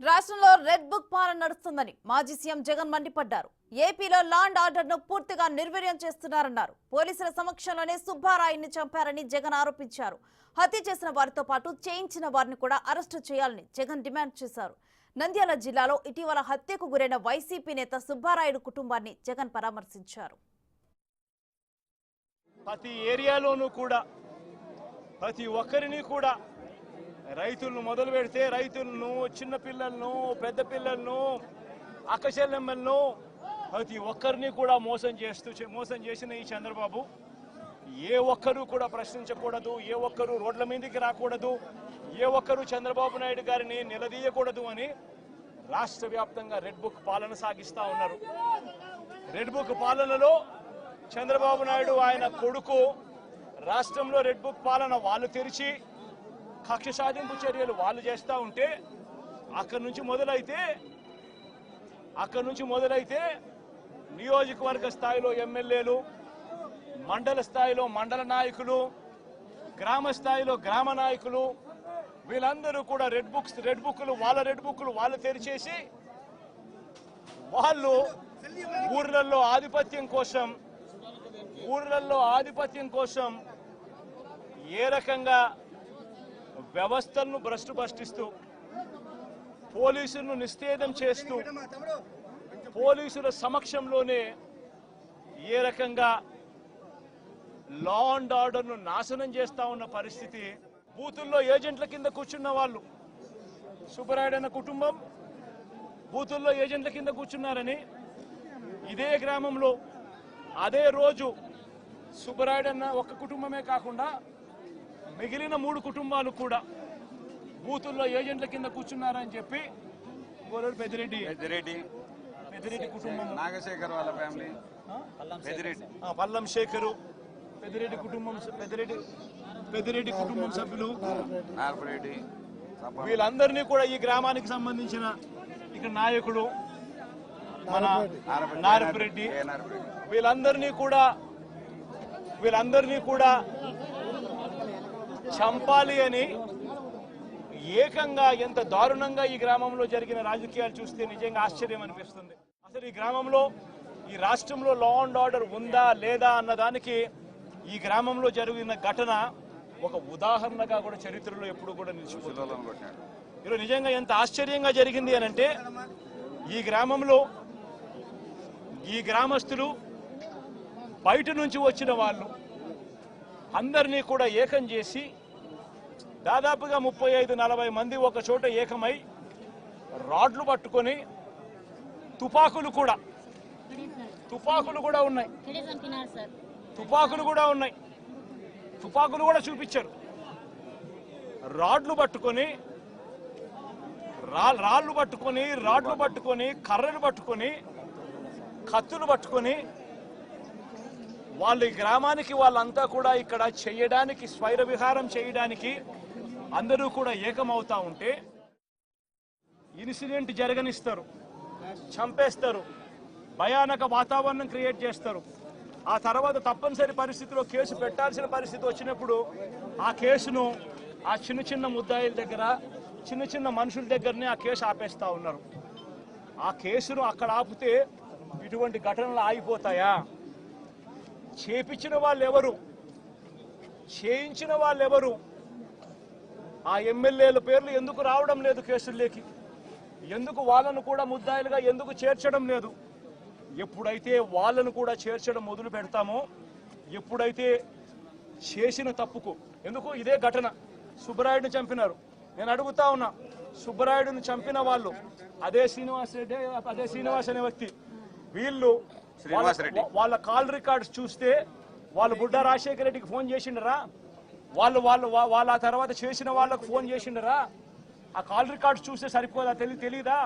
రాష్ట్రంలో red book పాలన నడుస్తుందని మాజీ సీఎం జగన్ మండిపడ్డారు. ఏపీలో లా అండ్ ఆర్డర్ ను పూర్తిగా నిర్వీర్యం చేస్తున్నారన్నారు. పోలీసుల సమక్షంలోనే సుబ్బారాయుడిని చంపారని జగన్ ఆరోపించారు. హత్య చేసిన వారితో పాటు చేయించిన వారిని కూడా అరెస్టు చేయాలని జగన్ డిమాండ్ చేశారు. నంద్యాల జిల్లాలో ఇటీవల హత్యకు గురైన వైసీపీ నేత సుబ్బారాయుడు కుటుంబాన్ని జగన్ పరామర్శించారు. ప్రతి ఏరియాలోనూ కూడా ప్రతి ఒక్కరిని కూడా రైతులను మొదలు పెడితే రైతులను, చిన్న పిల్లలను, పెద్ద పిల్లలను, అక్కచెల్లెమ్మలను ప్రతి ఒక్కరిని కూడా మోసం చేసిన ఈ చంద్రబాబు ఏ ఒక్కరూ కూడా ప్రశ్నించకూడదు, ఏ ఒక్కరూ రోడ్ల మీదకి రాకూడదు, ఏ ఒక్కరూ చంద్రబాబు నాయుడు గారిని నిలదీయకూడదు అని రాష్ట్ర వ్యాప్తంగా రెడ్ బుక్ పాలన సాగిస్తా ఉన్నారు. రెడ్ బుక్ పాలనలో చంద్రబాబు నాయుడు ఆయన కొడుకు రాష్ట్రంలో రెడ్ బుక్ పాలన వాళ్ళు తెరిచి కక్ష సాధింపు చర్యలు వాళ్ళు చేస్తూ ఉంటే అక్కడి నుంచి మొదలైతే నియోజకవర్గ స్థాయిలో ఎమ్మెల్యేలు, మండల స్థాయిలో మండల నాయకులు, గ్రామ స్థాయిలో గ్రామ నాయకులు వీళ్ళందరూ కూడా రెడ్ బుక్లు వాళ్ళు తెరిచేసి వాళ్ళు ఊర్లలో ఆధిపత్యం కోసం ఏ రకంగా వ్యవస్థలను భ్రష్టుపట్టిస్తూ పోలీసులను నిస్తేదం చేస్తూ పోలీసుల సమక్షంలోనే ఏ రకంగా లా అండ్ ఆర్డర్ను నాశనం చేస్తా ఉన్న పరిస్థితి. బూతుల్లో ఏజెంట్ల కింద కూర్చున్న వాళ్ళు, సుబ్బరాయుడు అన్న కుటుంబం బూతుల్లో ఏజెంట్ల కింద కూర్చున్నారని ఇదే గ్రామంలో అదే రోజు సుబ్బరాయుడు అన్న ఒక్క కుటుంబమే కాకుండా మిగిలిన 3 కుటుంబాలు కూడా బూతుల్లో ఏజెంట్ల కింద కూర్చున్నారని చెప్పి పెద్దిరెడ్డి కుటుంబం, నాగశేఖర్ వాళ్ళ ఫ్యామిలీ, పల్లం శేఖరు, పెద్దిరెడ్డి కుటుంబం సభ్యులు, వీళ్ళందరినీ కూడా ఈ గ్రామానికి సంబంధించిన ఇక్కడ నాయకుడు మన నారపురెడ్డి వీళ్ళందరినీ కూడా చంపాలి అని ఏకంగా ఎంత దారుణంగా ఈ గ్రామంలో జరిగిన రాజకీయాలు చూస్తే నిజంగా ఆశ్చర్యం అనిపిస్తుంది. అసలు ఈ గ్రామంలో, ఈ రాష్ట్రంలో లా అండ్ ఆర్డర్ ఉందా లేదా అన్నదానికి ఈ గ్రామంలో జరిగిన ఘటన ఒక ఉదాహరణగా కూడా చరిత్రలో ఎప్పుడు కూడా నిలిచిపోతుంది. ఈరోజు నిజంగా ఎంత ఆశ్చర్యంగా జరిగింది అనంటే ఈ గ్రామంలో ఈ గ్రామస్తులు బయట నుంచి వచ్చిన వాళ్ళు అందరినీ కూడా ఏకం చేసి దాదాపుగా 35-40 మంది ఒక చోట ఏకమై రాడ్లు పట్టుకొని తుపాకులు కూడా ఉన్నాయి, తుపాకులు కూడా చూపించారు. రాడ్లు పట్టుకొని కర్రలు పట్టుకొని కత్తులు పట్టుకొని వాళ్ళు ఈ గ్రామానికి వాళ్ళంతా కూడా ఇక్కడ చేయడానికి, స్వైర విహారం చేయడానికి అందరూ కూడా ఏకమవుతా ఉంటే ఇన్సిడెంట్ జరగనిస్తారు, చంపేస్తారు, భయానక వాతావరణం క్రియేట్ చేస్తారు. ఆ తర్వాత తప్పనిసరి పరిస్థితిలో కేసు పెట్టాల్సిన పరిస్థితి వచ్చినప్పుడు ఆ కేసును ఆ చిన్న ముద్దాయిల దగ్గర, చిన్న మనుషుల దగ్గరనే ఆ కేసు ఆపేస్తా ఉన్నారు. ఆ కేసును అక్కడ ఆపితే ఇటువంటి ఘటనలు ఆగిపోతాయా? చేపించిన వాళ్ళు ఎవరు, చేయించిన వాళ్ళు ఎవరు? ఆ ఎమ్మెల్యేల పేర్లు ఎందుకు రావడం లేదు కేసుల్లోకి? ఎందుకు వాళ్ళను కూడా ముద్దాయిలుగా ఎందుకు చేర్చడం లేదు? ఎప్పుడైతే వాళ్ళను కూడా చేర్చడం మొదలు పెడతామో, ఎప్పుడైతే చేసిన తప్పుకు, ఎందుకు ఇదే ఘటన సుబ్బరాయుడిని చంపినారు. నేను అడుగుతా ఉన్నా, సుబ్బరాయుడిని చంపిన వాళ్ళు అదే శ్రీనివాస్ అనే వ్యక్తి, వీళ్ళు వాళ్ళ కాల్ రికార్డ్స్ చూస్తే వాళ్ళు బుడ్డా రాజశేఖర రెడ్డికి ఫోన్ చేసిండరా? వాళ్ళ తర్వాత చేసిన వాళ్ళకు ఫోన్ చేసిండరా? ఆ కాల్ రికార్డ్స్ చూస్తే సరిపోదా? తెలీదా?